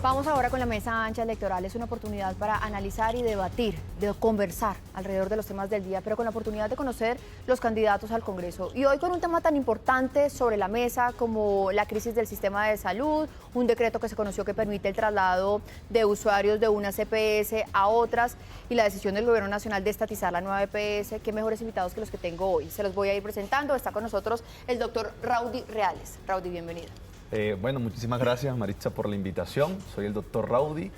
Vamos ahora con la mesa ancha electoral. Es una oportunidad para analizar y debatir, de conversar alrededor de los temas del día, pero con la oportunidad de conocer los candidatos al Congreso. Y hoy con un tema tan importante sobre la mesa como la crisis del sistema de salud, un decreto que se conoció que permite el traslado de usuarios de unas EPS a otras y la decisión del Gobierno Nacional de estatizar la nueva EPS. Qué mejores invitados que los que tengo hoy. Se los voy a ir presentando. Está con nosotros el doctor Raudy Reales. Raudy, bienvenido. Bueno, muchísimas gracias, Maritza, por la invitación. Soy el doctor Raudy,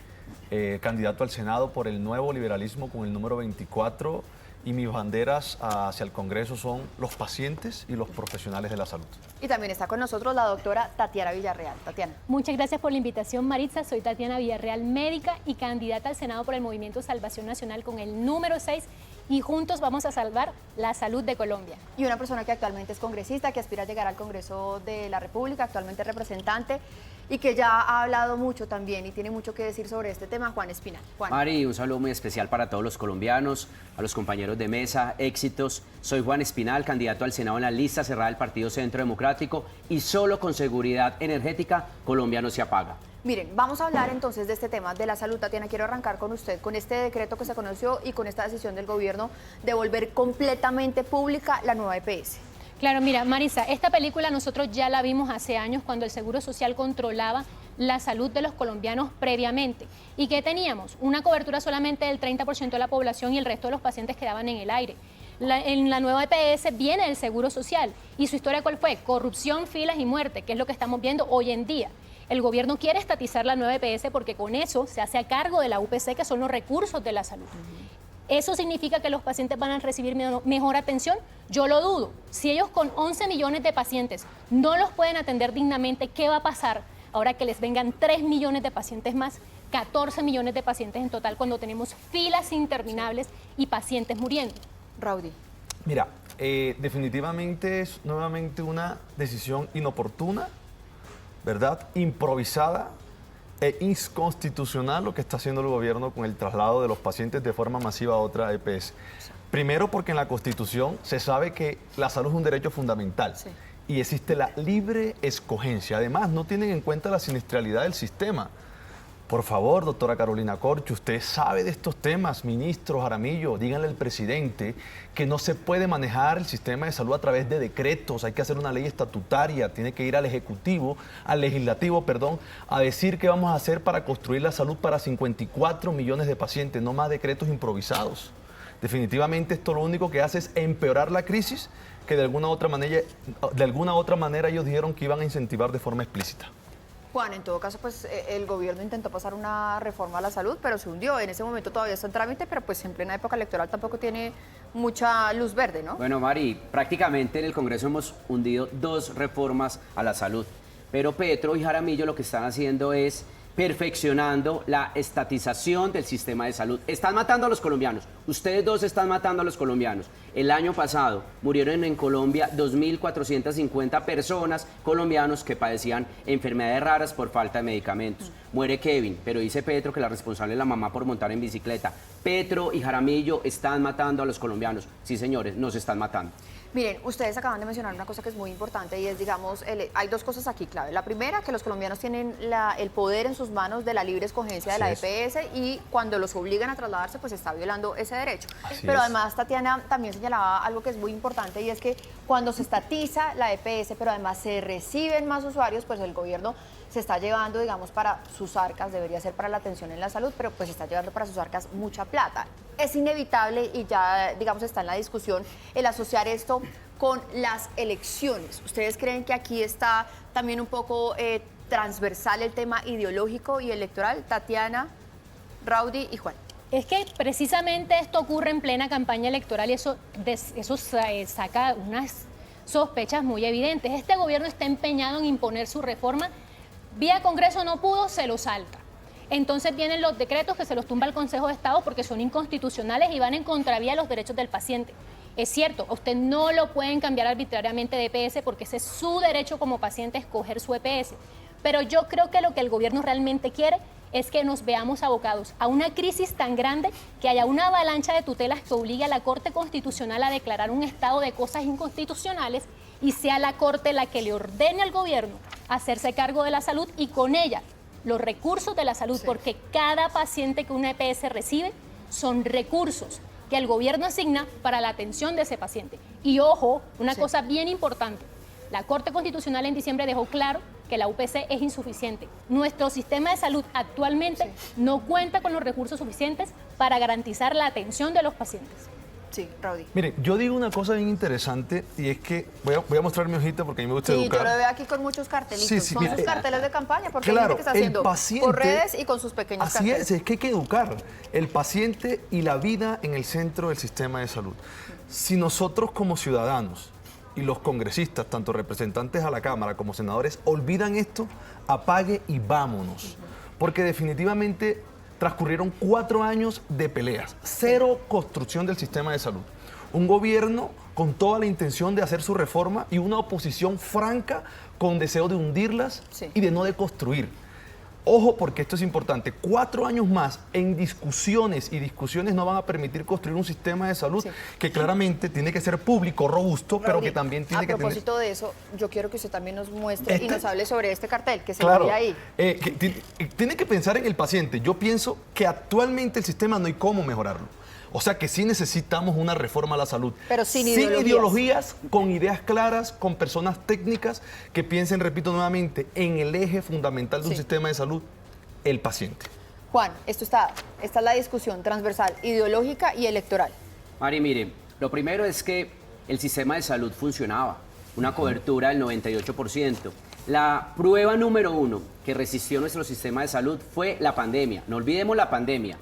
candidato al Senado por el Nuevo Liberalismo con el número 24, y mis banderas hacia el Congreso son los pacientes y los profesionales de la salud. Y también está con nosotros la doctora Tatiana Villarreal. Tatiana. Muchas gracias por la invitación, Maritza. Soy Tatiana Villarreal, médica y candidata al Senado por el Movimiento Salvación Nacional con el número 6. Y juntos vamos a salvar la salud de Colombia. Y una persona que actualmente es congresista, que aspira a llegar al Congreso de la República, actualmente representante, y que ya ha hablado mucho también y tiene mucho que decir sobre este tema, Juan Espinal. Juan. Mari, un saludo muy especial para todos los colombianos, a los compañeros de mesa, éxitos. Soy Juan Espinal, candidato al Senado en la lista cerrada del Partido Centro Democrático, y solo con seguridad energética Colombia no se apaga. Miren, vamos a hablar entonces de este tema de la salud. Tatiana, quiero arrancar con usted, con este decreto que se conoció y con esta decisión del gobierno de volver completamente pública la nueva EPS. Claro, mira, Marisa, esta película nosotros ya la vimos hace años cuando el Seguro Social controlaba la salud de los colombianos previamente. ¿Y qué teníamos? Una cobertura solamente del 30% de la población y el resto de los pacientes quedaban en el aire. En la nueva EPS viene el Seguro Social. ¿Y su historia cuál fue? Corrupción, filas y muerte, que es lo que estamos viendo hoy en día. El gobierno quiere estatizar la nueva EPS porque con eso se hace a cargo de la UPC, que son los recursos de la salud. ¿Eso significa que los pacientes van a recibir mejor atención? Yo lo dudo. Si ellos con 11 millones de pacientes no los pueden atender dignamente, ¿qué va a pasar ahora que les vengan 3 millones de pacientes más? 14 millones de pacientes en total cuando tenemos filas interminables y pacientes muriendo. Raudy. Mira, definitivamente es nuevamente una decisión inoportuna, ¿verdad? Improvisada e inconstitucional lo que está haciendo el gobierno con el traslado de los pacientes de forma masiva a otra EPS. Primero porque en la Constitución se sabe que la salud es un derecho fundamental. Sí. Y existe la libre escogencia. Además, no tienen en cuenta la siniestralidad del sistema. Por favor, doctora Carolina Corcho, usted sabe de estos temas, ministro Jaramillo, díganle al presidente que no se puede manejar el sistema de salud a través de decretos, hay que hacer una ley estatutaria, tiene que ir al legislativo, a decir qué vamos a hacer para construir la salud para 54 millones de pacientes, no más decretos improvisados. Definitivamente esto lo único que hace es empeorar la crisis que de alguna u otra manera ellos dijeron que iban a incentivar de forma explícita. Juan, en todo caso, pues el gobierno intentó pasar una reforma a la salud, pero se hundió. En ese momento todavía está en trámite, pero pues en plena época electoral tampoco tiene mucha luz verde, ¿no? Bueno, Mari, prácticamente en el Congreso hemos hundido 2 reformas a la salud, pero Petro y Jaramillo lo que están haciendo es perfeccionando la estatización del sistema de salud. Están matando a los colombianos. Ustedes dos están matando a los colombianos. El año pasado murieron en Colombia 2.450 personas colombianos que padecían enfermedades raras por falta de medicamentos. Muere Kevin, pero dice Petro que la responsable es la mamá por montar en bicicleta. Petro y Jaramillo están matando a los colombianos. Sí, señores, nos están matando. Miren, ustedes acaban de mencionar una cosa que es muy importante y es, digamos, hay 2 cosas aquí clave. La primera, que los colombianos tienen el poder en sus manos de la libre escogencia de la EPS y cuando los obligan a trasladarse, pues está violando ese derecho. Pero además, Tatiana también señalaba algo que es muy importante y es que cuando se estatiza la EPS, pero además se reciben más usuarios, pues el gobierno se está llevando, digamos, para sus arcas, debería ser para la atención en la salud, pero pues está llevando para sus arcas mucha plata. Es inevitable y ya, digamos, está en la discusión el asociar esto con las elecciones. ¿Ustedes creen que aquí está también un poco transversal el tema ideológico y electoral? Tatiana, Raudy y Juan. Es que precisamente esto ocurre en plena campaña electoral y eso saca unas sospechas muy evidentes. Este gobierno está empeñado en imponer su reforma. Vía Congreso no pudo, se lo salta. Entonces vienen los decretos que se los tumba el Consejo de Estado porque son inconstitucionales y van en contravía de los derechos del paciente. Es cierto, a usted no lo pueden cambiar arbitrariamente de EPS porque ese es su derecho como paciente a escoger su EPS. Pero yo creo que lo que el gobierno realmente quiere es que nos veamos abocados a una crisis tan grande que haya una avalancha de tutelas que obligue a la Corte Constitucional a declarar un estado de cosas inconstitucionales y sea la Corte la que le ordene al gobierno hacerse cargo de la salud y con ella los recursos de la salud, porque cada paciente que una EPS recibe son recursos que el gobierno asigna para la atención de ese paciente. Y ojo, una cosa bien importante, la Corte Constitucional en diciembre dejó claro que la UPC es insuficiente. Nuestro sistema de salud actualmente no cuenta con los recursos suficientes para garantizar la atención de los pacientes. Sí, Raudy. Mire, yo digo una cosa bien interesante y es que voy a mostrar mi hojita porque a mí me gusta Sí, educar. yo lo veo aquí con muchos cartelitos. Son mira, sus carteles de campaña, porque claro, hay gente que está haciendo el paciente, por redes y con sus pequeños así carteles. es que hay que educar el paciente y la vida en el centro del sistema de salud. Si nosotros como ciudadanos y los congresistas, tanto representantes a la Cámara como senadores, olvidan esto, apague y vámonos. Porque definitivamente transcurrieron 4 años de peleas, 0 construcción del sistema de salud. Un gobierno con toda la intención de hacer su reforma y una oposición franca con deseo de hundirlas y de no deconstruir. Ojo, porque esto es importante. 4 años más en discusiones y discusiones no van a permitir construir un sistema de salud que claramente tiene que ser público, robusto, pero que también tiene que tener... A propósito de eso, yo quiero que usted también nos muestre y nos hable sobre este cartel que se Claro, ve ahí. tiene que pensar en el paciente. Yo pienso que actualmente el sistema no hay cómo mejorarlo. O sea que sí necesitamos una reforma a la salud. Pero sin ideologías, con ideas claras, con personas técnicas que piensen, repito nuevamente, en el eje fundamental de un sistema de salud, el paciente. Juan, esta es la discusión transversal, ideológica y electoral. Mari, mire, lo primero es que el sistema de salud funcionaba, una cobertura del 98%. La prueba número 1 que resistió nuestro sistema de salud fue la pandemia. No olvidemos la pandemia,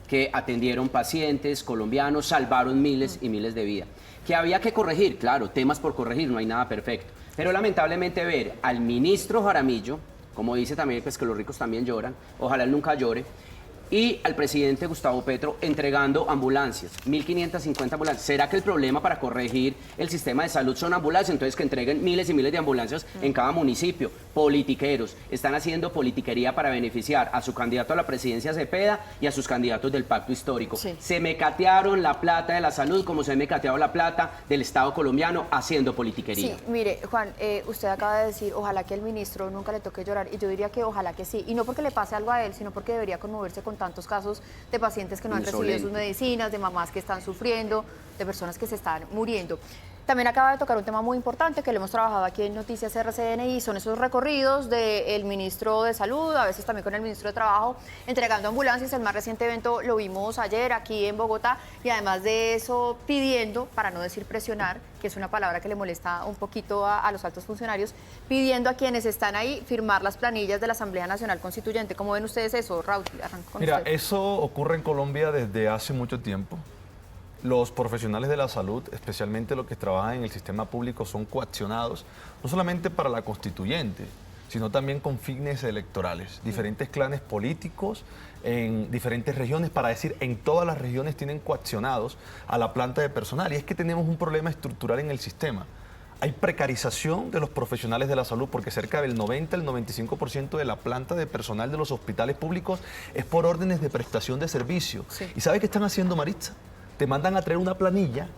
que atendieron pacientes colombianos, salvaron miles y miles de vidas. Que había que corregir, claro, temas por corregir, no hay nada perfecto. Pero lamentablemente ver al ministro Jaramillo, como dice también, pues que los ricos también lloran, ojalá él nunca llore, y al presidente Gustavo Petro entregando ambulancias, 1.550 ambulancias. ¿Será que el problema para corregir el sistema de salud son ambulancias? Entonces que entreguen miles y miles de ambulancias en cada municipio. Politiqueros, están haciendo politiquería para beneficiar a su candidato a la presidencia Cepeda y a sus candidatos del pacto histórico. Se mecatearon la plata de la salud como se ha mecateado la plata del Estado colombiano haciendo politiquería. Sí, mire, Juan, usted acaba de decir, ojalá que al ministro nunca le toque llorar, y yo diría que ojalá que sí, y no porque le pase algo a él, sino porque debería conmoverse con tantos casos de pacientes que no han recibido sus medicinas, de mamás que están sufriendo, de personas que se están muriendo. También acaba de tocar un tema muy importante que lo hemos trabajado aquí en Noticias RCN, son esos recorridos del ministro de Salud, a veces también con el ministro de Trabajo, entregando ambulancias. El más reciente evento lo vimos ayer aquí en Bogotá, y además de eso pidiendo, para no decir presionar, que es una palabra que le molesta un poquito a los altos funcionarios, pidiendo a quienes están ahí firmar las planillas de la Asamblea Nacional Constituyente. ¿Cómo ven ustedes eso, Raúl? Arranco con Mira, usted. eso ocurre en Colombia desde hace mucho tiempo. Los profesionales de la salud, especialmente los que trabajan en el sistema público, son coaccionados, no solamente para la constituyente, sino también con fines electorales. Diferentes clanes políticos en diferentes regiones, para decir, en todas las regiones tienen coaccionados a la planta de personal. Y es que tenemos un problema estructural en el sistema. Hay precarización de los profesionales de la salud porque cerca del 90 al 95% de la planta de personal de los hospitales públicos es por órdenes de prestación de servicio. ¿Y sabe qué están haciendo, Maritza? Te mandan a traer una planilla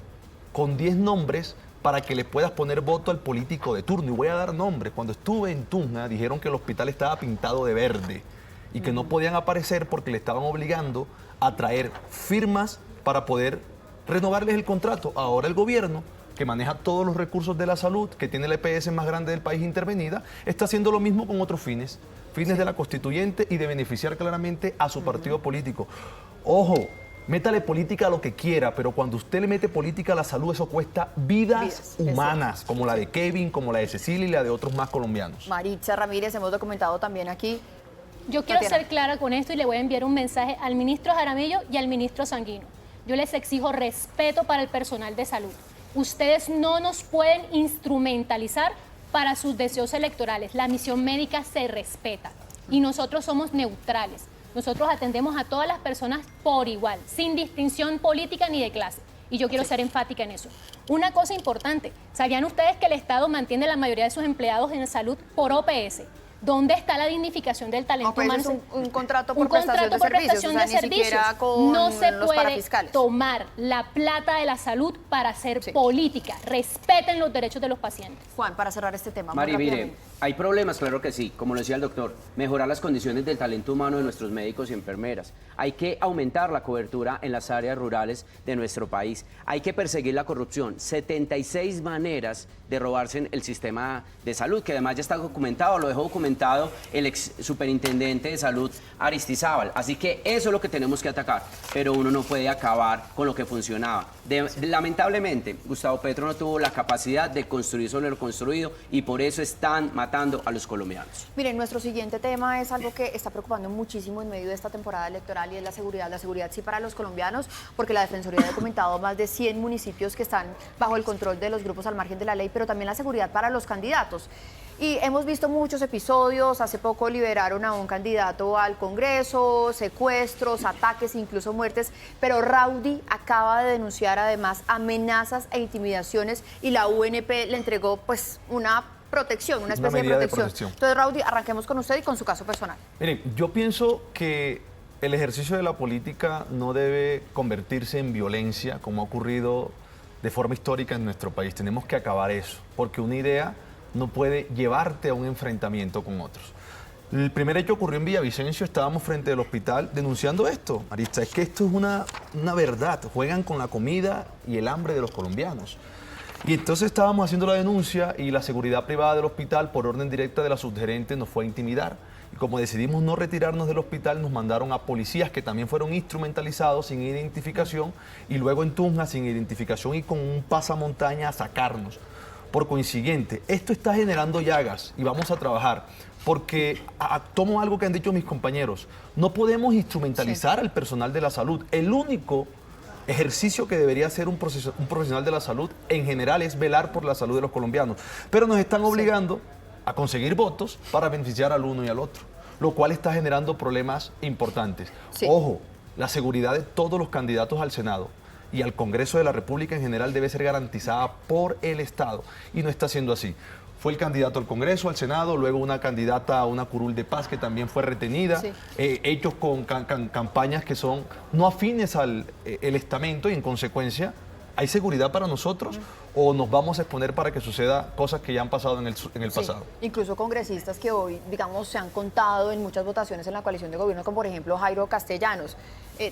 con 10 nombres para que le puedas poner voto al político de turno. Y voy a dar nombres. Cuando estuve en Tunja, dijeron que el hospital estaba pintado de verde y que no podían aparecer porque le estaban obligando a traer firmas para poder renovarles el contrato. Ahora el gobierno, que maneja todos los recursos de la salud, que tiene la EPS más grande del país intervenida, está haciendo lo mismo con otros fines de la constituyente y de beneficiar claramente a su partido político. Ojo, métale política a lo que quiera, pero cuando usted le mete política a la salud, eso cuesta vidas humanas, como la de Kevin, como la de Cecilia y la de otros más colombianos. Maritza Ramírez, hemos documentado también aquí. Yo quiero ser clara con esto y le voy a enviar un mensaje al ministro Jaramillo y al ministro Sanguino. Yo les exijo respeto para el personal de salud. Ustedes no nos pueden instrumentalizar para sus deseos electorales. La misión médica se respeta y nosotros somos neutrales. Nosotros atendemos a todas las personas por igual, sin distinción política ni de clase. Y yo quiero ser enfática en eso. Una cosa importante, ¿sabían ustedes que el Estado mantiene la mayoría de sus empleados en salud por OPS? ¿Dónde está la dignificación del talento pues humano? es un contrato por Un prestación contrato de por servicios, prestación o sea, de ni servicios. siquiera con No se los puede parafiscales. tomar la plata de la salud para hacer Sí. política. Respeten los derechos de los pacientes. Juan, para cerrar este tema, muy Mari, mire, rápidamente. hay problemas, claro que sí, como lo decía el doctor, mejorar las condiciones del talento humano de nuestros médicos y enfermeras. Hay que aumentar la cobertura en las áreas rurales de nuestro país. Hay que perseguir la corrupción. 76 maneras de robarse el sistema de salud, que además ya está documentado, lo dejó documentado el ex superintendente de salud Aristizábal. Así que eso es lo que tenemos que atacar, pero uno no puede acabar con lo que funcionaba. Lamentablemente, Gustavo Petro no tuvo la capacidad de construir sobre lo construido y por eso están matando a los colombianos. Miren, nuestro siguiente tema es algo que está preocupando muchísimo en medio de esta temporada electoral y es la seguridad. La seguridad sí para los colombianos, porque la Defensoría ha documentado más de 100 municipios que están bajo el control de los grupos al margen de la ley, pero también la seguridad para los candidatos. Y hemos visto muchos episodios, hace poco liberaron a un candidato al Congreso, secuestros, ataques, incluso muertes, pero Raudy acaba de denunciar además amenazas e intimidaciones y la UNP le entregó pues una protección, una especie de medida de protección. protección. Entonces, Raudy, arranquemos con usted y con su caso personal. Miren, yo pienso que el ejercicio de la política no debe convertirse en violencia, como ha ocurrido de forma histórica en nuestro país. Tenemos que acabar eso, porque una idea no puede llevarte a un enfrentamiento con otros. El primer hecho ocurrió en Villavicencio, estábamos frente al hospital denunciando esto, Marista, es que esto es una verdad, juegan con la comida y el hambre de los colombianos. Y entonces estábamos haciendo la denuncia y la seguridad privada del hospital, por orden directa de la subgerente, nos fue a intimidar. Y como decidimos no retirarnos del hospital, nos mandaron a policías que también fueron instrumentalizados sin identificación y luego en Tunja sin identificación y con un pasamontaña a sacarnos. Por consiguiente, esto está generando llagas y vamos a trabajar porque tomo algo que han dicho mis compañeros, no podemos instrumentalizar al personal de la salud. El único ejercicio que debería hacer un profesional de la salud en general es velar por la salud de los colombianos, pero nos están obligando a conseguir votos para beneficiar al uno y al otro, lo cual está generando problemas importantes. Sí. Ojo, la seguridad de todos los candidatos al Senado y al Congreso de la República en general debe ser garantizada por el Estado y no está siendo así. Fue el candidato al Congreso, al Senado, luego una candidata a una curul de paz que también fue retenida, Sí. hechos con campañas que son no afines al el estamento y en consecuencia, ¿hay seguridad para nosotros o nos vamos a exponer para que suceda cosas que ya han pasado en el Sí, pasado? incluso congresistas que hoy, digamos, se han contado en muchas votaciones en la coalición de gobierno, como por ejemplo Jairo Castellanos.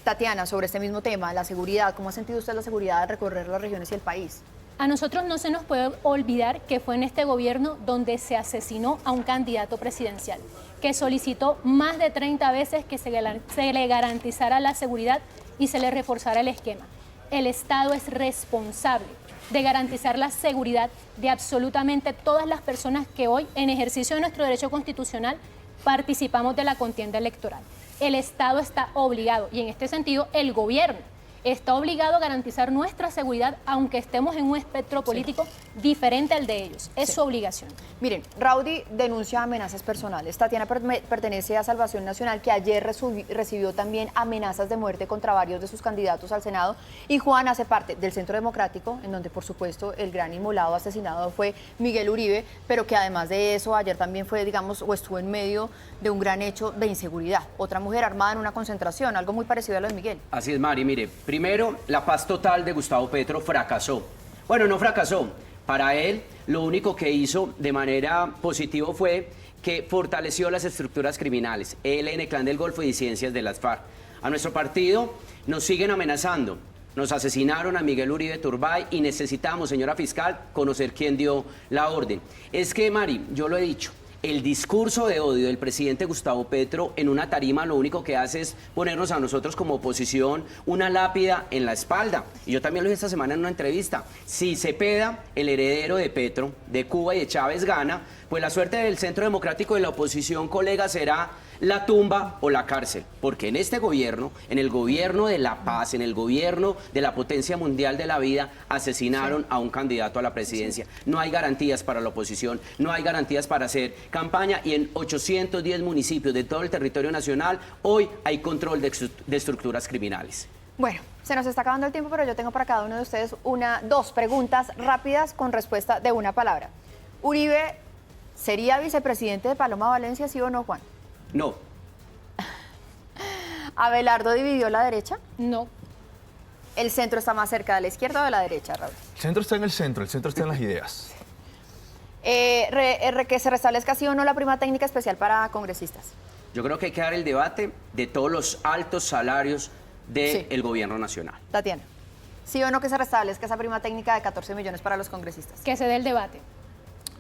Tatiana, sobre este mismo tema, la seguridad, ¿cómo ha sentido usted la seguridad al recorrer las regiones y el país? A nosotros no se nos puede olvidar que fue en este gobierno donde se asesinó a un candidato presidencial, que solicitó más de 30 veces que se le garantizara la seguridad y se le reforzara el esquema. El Estado es responsable de garantizar la seguridad de absolutamente todas las personas que hoy, en ejercicio de nuestro derecho constitucional, participamos de la contienda electoral. El Estado está obligado, y en este sentido el gobierno está obligado a garantizar nuestra seguridad, aunque estemos en un espectro político diferente al de ellos. Es su obligación. Miren, Raudy denuncia amenazas personales. Tatiana pertenece a Salvación Nacional, que ayer recibió también amenazas de muerte contra varios de sus candidatos al Senado. Y Juan hace parte del Centro Democrático, en donde, por supuesto, el gran inmolado asesinado fue Miguel Uribe, pero que además de eso, ayer también fue, digamos, o estuvo en medio de un gran hecho de inseguridad. Otra mujer armada en una concentración, algo muy parecido a lo de Miguel. Así es, Mari, mire, primero, la paz total de Gustavo Petro fracasó. Bueno, no fracasó. Para él, lo único que hizo de manera positiva fue que fortaleció las estructuras criminales, ELN, Clan del Golfo y disidencias de las FARC. A nuestro partido nos siguen amenazando. Nos asesinaron a Miguel Uribe Turbay y necesitamos, señora fiscal, conocer quién dio la orden. Es que, Mari, yo lo he dicho, el discurso de odio del presidente Gustavo Petro en una tarima lo único que hace es ponernos a nosotros como oposición una lápida en la espalda. Y yo también lo dije esta semana en una entrevista. Si Cepeda, el heredero de Petro, de Cuba y de Chávez, gana, pues la suerte del Centro Democrático y la oposición, colega, será la tumba o la cárcel. Porque en este gobierno, en el gobierno de la paz, en el gobierno de la potencia mundial de la vida, asesinaron a un candidato a la presidencia. No hay garantías para la oposición, no hay garantías para hacer campaña y en 810 municipios de todo el territorio nacional hoy hay control de estructuras criminales. Bueno, se nos está acabando el tiempo, pero yo tengo para cada uno de ustedes dos preguntas rápidas con respuesta de una palabra. Uribe ¿Sería vicepresidente de Paloma Valencia, sí o no, Juan? No. ¿Abelardo dividió la derecha? No. ¿El centro está más cerca de la izquierda o de la derecha, Raúl? El centro está en el centro está en las ideas. Que se restablezca sí o no la prima técnica especial para congresistas. Yo creo que hay que dar el debate de todos los altos salarios del Sí. gobierno nacional. Tatiana, ¿sí o no que se restablezca esa prima técnica de 14 millones para los congresistas? Que se dé el debate.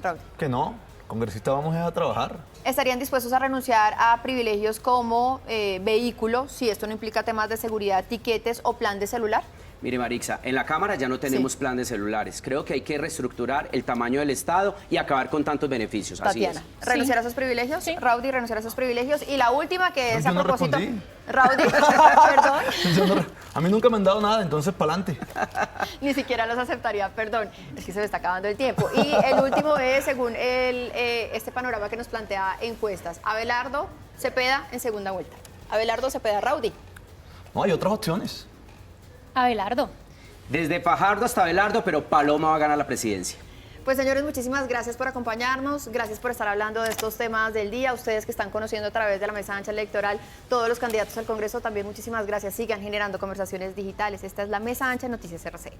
Raúl. Que no, congresistas vamos a trabajar. ¿Estarían dispuestos a renunciar a privilegios como vehículo, si esto no implica temas de seguridad, tiquetes o plan de celular? Mire, Marixa, en la Cámara ya no tenemos Sí. plan de celulares. Creo que hay que reestructurar el tamaño del Estado y acabar con tantos beneficios. Así Tatiana, es. ¿renunciar Sí. a esos privilegios? Sí. Raudy, renunciar a esos privilegios. Y la última que es Yo a no propósito... respondí. Raudy, perdón, A mí nunca me han dado nada, entonces pa'lante. ni siquiera los aceptaría, perdón. Es que se me está acabando el tiempo. Y el último es, según este panorama que nos plantea encuestas, Abelardo Cepeda en segunda vuelta. Abelardo Cepeda, Raudy. No, hay otras opciones. Abelardo. Desde Fajardo hasta Abelardo, pero Paloma va a ganar la presidencia. Pues señores, muchísimas gracias por acompañarnos, gracias por estar hablando de estos temas del día, ustedes que están conociendo a través de la mesa ancha electoral, todos los candidatos al Congreso, también muchísimas gracias, sigan generando conversaciones digitales. Esta es la mesa ancha Noticias RCN.